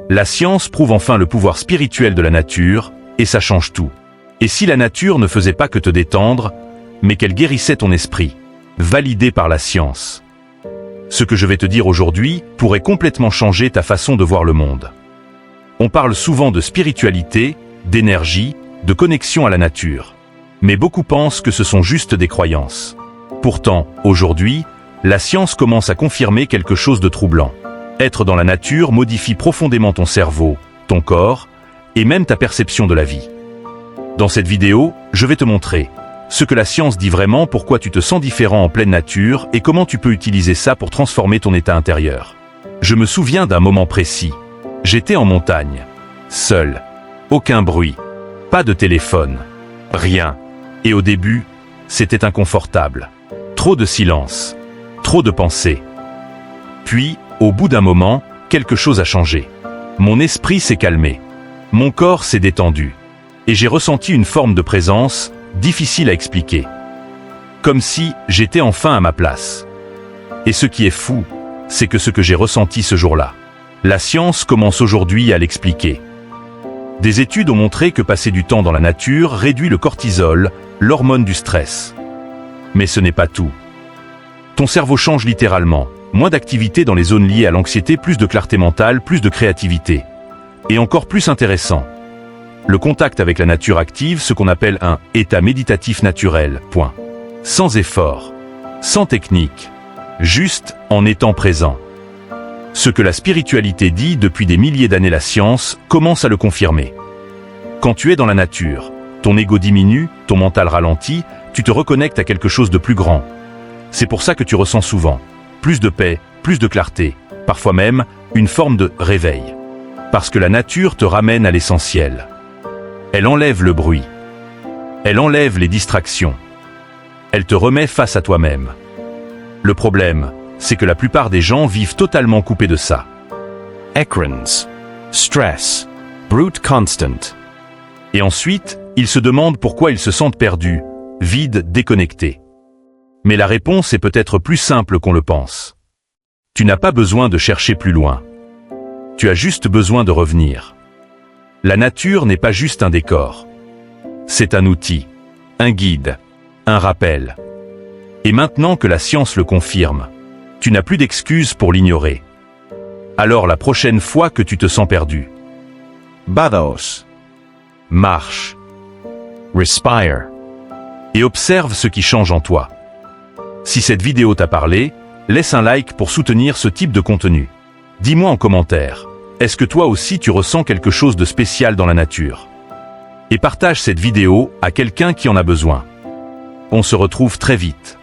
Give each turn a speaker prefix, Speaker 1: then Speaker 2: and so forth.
Speaker 1: La science prouve enfin le pouvoir spirituel de la nature, et ça change tout. Et si la nature ne faisait pas que te détendre, mais qu'elle guérissait ton esprit, validé par la science. Ce que je vais te dire aujourd'hui pourrait complètement changer ta façon de voir le monde. On parle souvent de spiritualité, d'énergie, de connexion à la nature. Mais beaucoup pensent que ce sont juste des croyances. Pourtant, aujourd'hui, la science commence à confirmer quelque chose de troublant. Être dans la nature modifie profondément ton cerveau, ton corps, et même ta perception de la vie. Dans cette vidéo, je vais te montrer ce que la science dit vraiment, pourquoi tu te sens différent en pleine nature et comment tu peux utiliser ça pour transformer ton état intérieur. Je me souviens d'un moment précis. J'étais en montagne, seul, aucun bruit, pas de téléphone, rien. Et au début, c'était inconfortable. Trop de silence, trop de pensées. Puis, au bout d'un moment, quelque chose a changé. Mon esprit s'est calmé. Mon corps s'est détendu. Et j'ai ressenti une forme de présence, difficile à expliquer. Comme si j'étais enfin à ma place. Et ce qui est fou, c'est que ce que j'ai ressenti ce jour-là, la science commence aujourd'hui à l'expliquer. Des études ont montré que passer du temps dans la nature réduit le cortisol, l'hormone du stress. Mais ce n'est pas tout. Ton cerveau change littéralement. Moins d'activité dans les zones liées à l'anxiété, plus de clarté mentale, plus de créativité. Et encore plus intéressant, le contact avec la nature active ce qu'on appelle un état méditatif naturel. Point. Sans effort, sans technique, juste en étant présent. Ce que la spiritualité dit depuis des milliers d'années, la science commence à le confirmer. Quand tu es dans la nature, ton ego diminue, ton mental ralentit, tu te reconnectes à quelque chose de plus grand. C'est pour ça que tu ressens souvent plus de paix, plus de clarté, parfois même une forme de réveil. Parce que la nature te ramène à l'essentiel. Elle enlève le bruit. Elle enlève les distractions. Elle te remet face à toi-même. Le problème, c'est que la plupart des gens vivent totalement coupés de ça.
Speaker 2: Écrans, stress, brute constant.
Speaker 1: Et ensuite, ils se demandent pourquoi ils se sentent perdus, vides, déconnectés. Mais la réponse est peut-être plus simple qu'on le pense. Tu n'as pas besoin de chercher plus loin. Tu as juste besoin de revenir. La nature n'est pas juste un décor. C'est un outil, un guide, un rappel. Et maintenant que la science le confirme, tu n'as plus d'excuses pour l'ignorer. Alors la prochaine fois que tu te sens perdu,
Speaker 2: Bados,
Speaker 1: marche,
Speaker 2: respire,
Speaker 1: et observe ce qui change en toi. Si cette vidéo t'a parlé, laisse un like pour soutenir ce type de contenu. Dis-moi en commentaire, est-ce que toi aussi tu ressens quelque chose de spécial dans la nature? Et partage cette vidéo à quelqu'un qui en a besoin. On se retrouve très vite.